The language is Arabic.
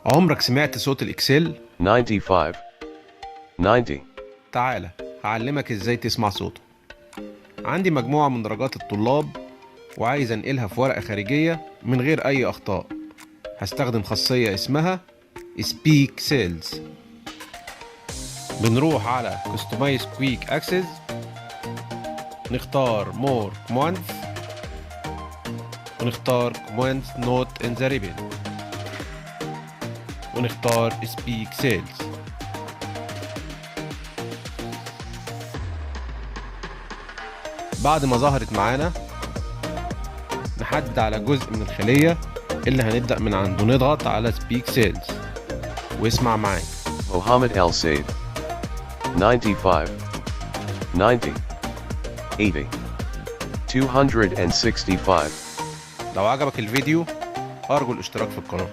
عمرك سمعت صوت الإكسل؟ 95 90 تعالى هعلمك ازاي تسمع صوته. عندي مجموعة من درجات الطلاب وعايز انقلها في ورقة خارجية من غير اي اخطاء. هستخدم خاصية اسمها Speak Cells. بنروح على Customize Quick Access، نختار More Commands ونختار Commands Not in the Ribbon ونختار Speak Cells. بعد ما ظهرت معانا نحدد على جزء من الخلية اللي هنبدأ من عنده، نضغط على Speak Cells واسمع معايا. Mohammed El Said 95 90 80 265. لو عجبك الفيديو أرجو الاشتراك في القناة.